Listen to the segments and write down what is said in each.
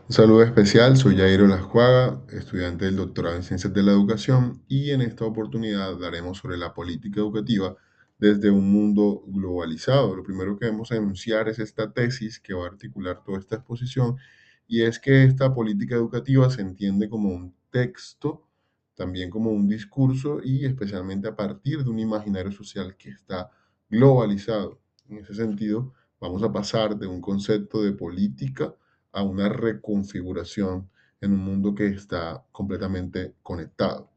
Un saludo especial, soy Jairo Lascuaga, estudiante del doctorado en Ciencias de la Educación y en esta oportunidad hablaremos sobre la política educativa desde un mundo globalizado. Lo primero que debemos enunciar es esta tesis que va a articular toda esta exposición y es que esta política educativa se entiende como un texto, también como un discurso y especialmente a partir de un imaginario social que está globalizado. En ese sentido, vamos a pasar de un concepto de política a una reconfiguración en un mundo que está completamente conectado.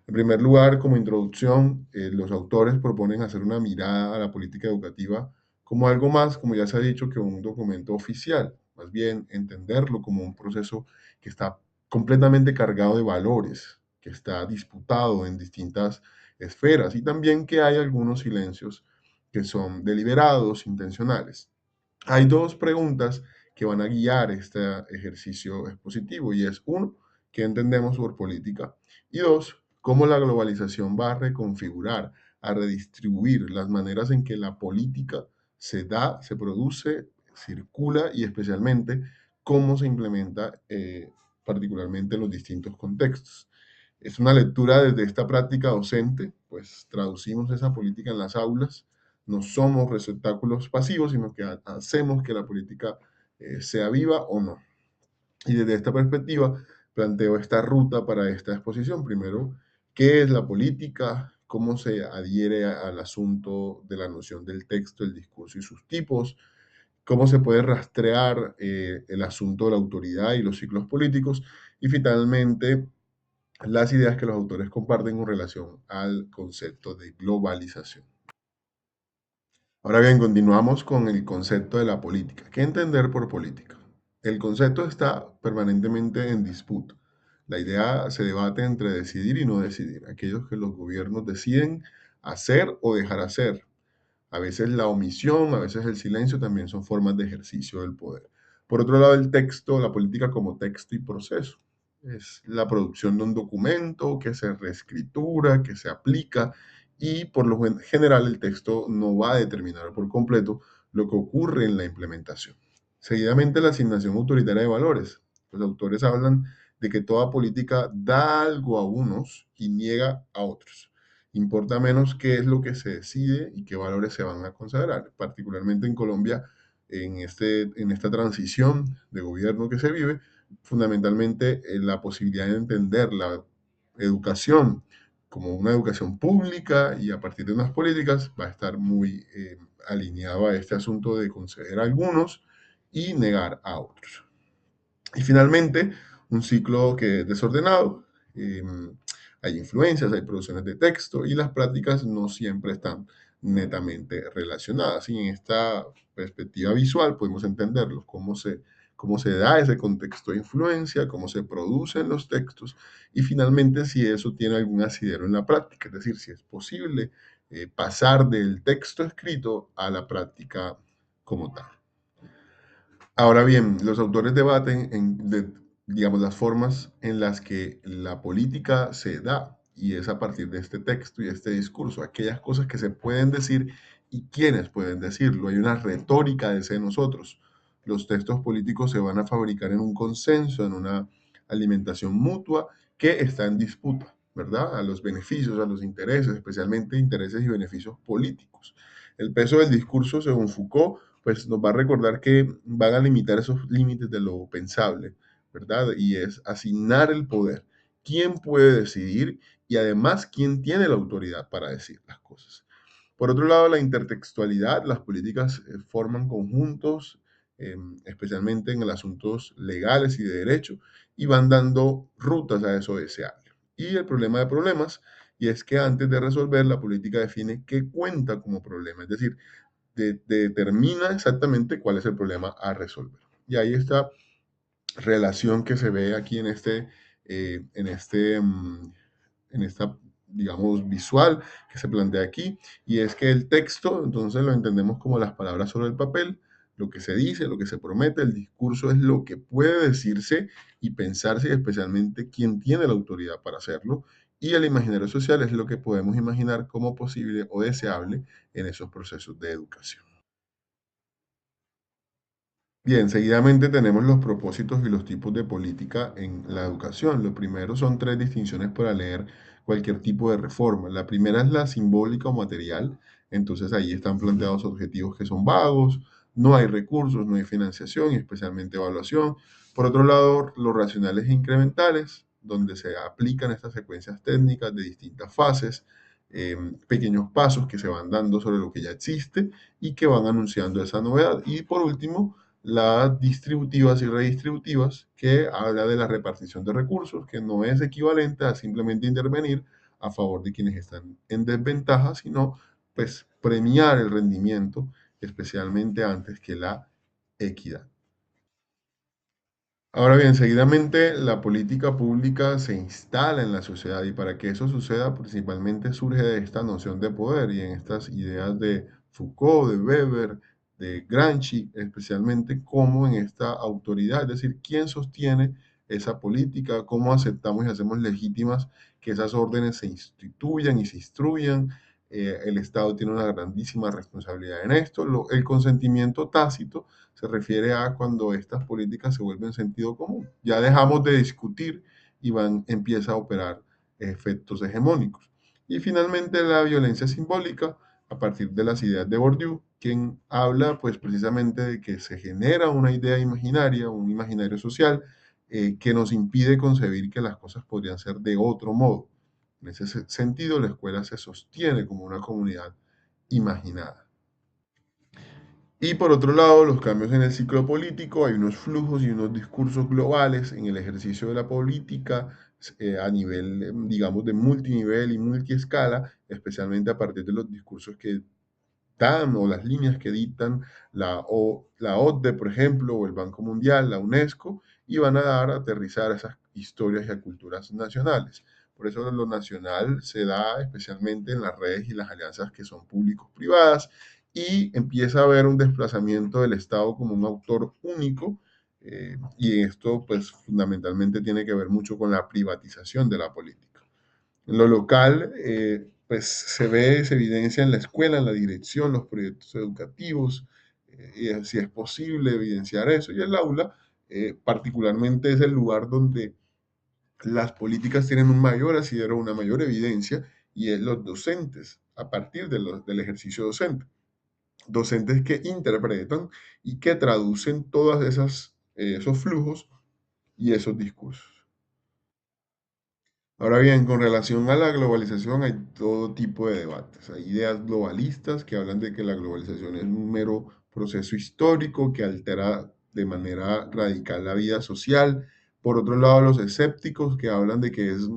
En primer lugar, como introducción, los autores proponen hacer una mirada a la política educativa como algo más, como ya se ha dicho, que un documento oficial, más bien entenderlo como un proceso que está completamente cargado de valores, que está disputado en distintas esferas y también que hay algunos silencios que son deliberados, intencionales. Hay dos preguntas que van a guiar este ejercicio expositivo y es uno, ¿qué entendemos por política? Y dos, ¿cómo la globalización va a reconfigurar, a redistribuir las maneras en que la política se da, se produce, circula y especialmente cómo se implementa particularmente en los distintos contextos? Es una lectura desde esta práctica docente, pues traducimos esa política en las aulas, no somos receptáculos pasivos, sino que hacemos que la política sea viva o no. Y desde esta perspectiva planteo esta ruta para esta exposición. Primero, ¿qué es la política? ¿Cómo se adhiere al asunto de la noción del texto, el discurso y sus tipos? ¿Cómo se puede rastrear el asunto de la autoridad y los ciclos políticos? Y finalmente, las ideas que los autores comparten con relación al concepto de globalización. Ahora bien, continuamos con el concepto de la política. ¿Qué entender por política? El concepto está permanentemente en disputa. La idea se debate entre decidir y no decidir. Aquellos que los gobiernos deciden hacer o dejar hacer. A veces la omisión, a veces el silencio también son formas de ejercicio del poder. Por otro lado, el texto, la política como texto y proceso. Es la producción de un documento que se reescritura, que se aplica y por lo general el texto no va a determinar por completo lo que ocurre en la implementación. Seguidamente, la asignación autoritaria de valores. Los autores hablan de que toda política da algo a unos y niega a otros. Importa menos qué es lo que se decide y qué valores se van a considerar, particularmente en Colombia, en esta transición de gobierno que se vive, fundamentalmente la posibilidad de entender la educación como una educación pública y a partir de unas políticas va a estar muy alineado a este asunto de conceder a algunos y negar a otros. Y finalmente, un ciclo que es desordenado. Hay influencias, hay producciones de texto y las prácticas no siempre están netamente relacionadas. Y en esta perspectiva visual podemos entenderlo, cómo se da ese contexto de influencia, cómo se producen los textos y finalmente si eso tiene algún asidero en la práctica, es decir, si es posible pasar del texto escrito a la práctica como tal. Ahora bien, los autores debaten digamos, las formas en las que la política se da, y es a partir de este texto y este discurso, aquellas cosas que se pueden decir y quiénes pueden decirlo. Hay una retórica de ese nosotros. Los textos políticos se van a fabricar en un consenso, en una alimentación mutua que está en disputa, ¿verdad? A los beneficios, a los intereses, especialmente intereses y beneficios políticos. El peso del discurso, según Foucault, pues nos va a recordar que van a limitar esos límites de lo pensable, ¿verdad? Y es asignar el poder. ¿Quién puede decidir? Y además, ¿quién tiene la autoridad para decir las cosas? Por otro lado, la intertextualidad, las políticas forman conjuntos, especialmente en los asuntos legales y de derecho, y van dando rutas a eso deseable. Y el problema de problemas, y es que antes de resolver, la política define qué cuenta como problema, es decir, determina exactamente cuál es el problema a resolver. Y ahí esta relación que se ve aquí en esta, digamos, visual que se plantea aquí, y es que el texto, entonces lo entendemos como las palabras sobre el papel, lo que se dice, lo que se promete, el discurso es lo que puede decirse y pensarse, y especialmente quién tiene la autoridad para hacerlo, y el imaginario social es lo que podemos imaginar como posible o deseable en esos procesos de educación. Bien, seguidamente tenemos los propósitos y los tipos de política en la educación. Lo primero son tres distinciones para leer cualquier tipo de reforma. La primera es la simbólica o material. Entonces ahí están planteados objetivos que son vagos, no hay recursos, no hay financiación y especialmente evaluación. Por otro lado, los racionales e incrementales, donde se aplican estas secuencias técnicas de distintas fases, pequeños pasos que se van dando sobre lo que ya existe y que van anunciando esa novedad. Y por último, las distributivas y redistributivas, que habla de la repartición de recursos, que no es equivalente a simplemente intervenir a favor de quienes están en desventaja, sino pues premiar el rendimiento, especialmente antes que la equidad. Ahora bien, seguidamente la política pública se instala en la sociedad y para que eso suceda principalmente surge de esta noción de poder y en estas ideas de Foucault, de Weber, de Gramsci, especialmente cómo en esta autoridad, es decir, quién sostiene esa política, cómo aceptamos y hacemos legítimas que esas órdenes se instituyan y se instruyan. El Estado tiene una grandísima responsabilidad en esto. El consentimiento tácito se refiere a cuando estas políticas se vuelven sentido común. Ya dejamos de discutir y empieza a operar efectos hegemónicos. Y finalmente la violencia simbólica, a partir de las ideas de Bourdieu, quien habla pues precisamente de que se genera una idea imaginaria, un imaginario social, que nos impide concebir que las cosas podrían ser de otro modo. En ese sentido, la escuela se sostiene como una comunidad imaginada. Y por otro lado, los cambios en el ciclo político, hay unos flujos y unos discursos globales en el ejercicio de la política a nivel, digamos, de multinivel y multiescala, especialmente a partir de los discursos que dan o las líneas que dictan la OCDE, por ejemplo, o el Banco Mundial, la UNESCO, y van a dar a aterrizar esas historias y a culturas nacionales. Por eso lo nacional se da especialmente en las redes y las alianzas que son públicos-privadas y empieza a haber un desplazamiento del Estado como un autor único y esto pues fundamentalmente tiene que ver mucho con la privatización de la política. En lo local, pues se ve, se evidencia en la escuela, en la dirección, los proyectos educativos, y si es posible evidenciar eso. Y el aula, particularmente, es el lugar donde las políticas tienen un mayor asidero, una mayor evidencia, y es los docentes, a partir del ejercicio docente. Docentes que interpretan y que traducen todas esos flujos y esos discursos. Ahora bien, con relación a la globalización hay todo tipo de debates. Hay ideas globalistas que hablan de que la globalización es un mero proceso histórico que altera de manera radical la vida social. Por otro lado, los escépticos que hablan de que es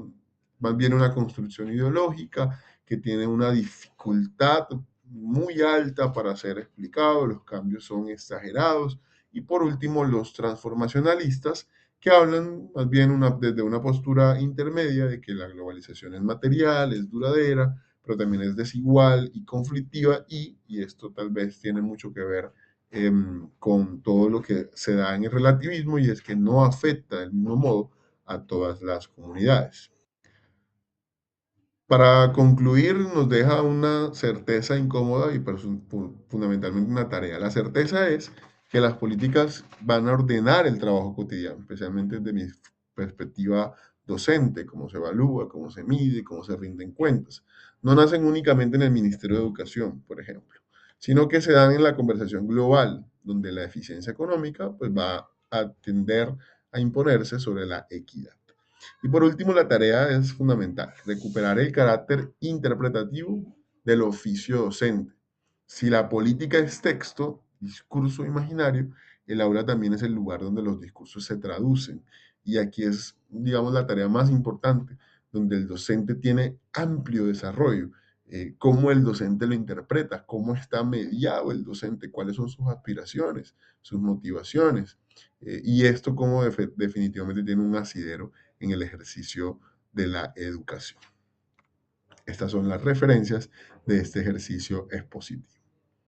más bien una construcción ideológica, que tiene una dificultad muy alta para ser explicado, los cambios son exagerados. Y por último, los transformacionalistas que hablan más bien desde una postura intermedia de que la globalización es material, es duradera, pero también es desigual y conflictiva y esto tal vez tiene mucho que ver con todo lo que se da en el relativismo y es que no afecta del mismo modo a todas las comunidades. Para concluir, nos deja una certeza incómoda y fundamentalmente una tarea. La certeza es que las políticas van a ordenar el trabajo cotidiano, especialmente desde mi perspectiva docente, cómo se evalúa, cómo se mide, cómo se rinden cuentas. No nacen únicamente en el Ministerio de Educación, por ejemplo, sino que se dan en la conversación global, donde la eficiencia económica pues, va a tender a imponerse sobre la equidad. Y por último, la tarea es fundamental, recuperar el carácter interpretativo del oficio docente. Si la política es texto, discurso imaginario, el aula también es el lugar donde los discursos se traducen. Y aquí es, digamos, la tarea más importante, donde el docente tiene amplio desarrollo. Cómo el docente lo interpreta, cómo está mediado el docente, cuáles son sus aspiraciones, sus motivaciones. Y esto como definitivamente tiene un asidero en el ejercicio de la educación. Estas son las referencias de este ejercicio expositivo.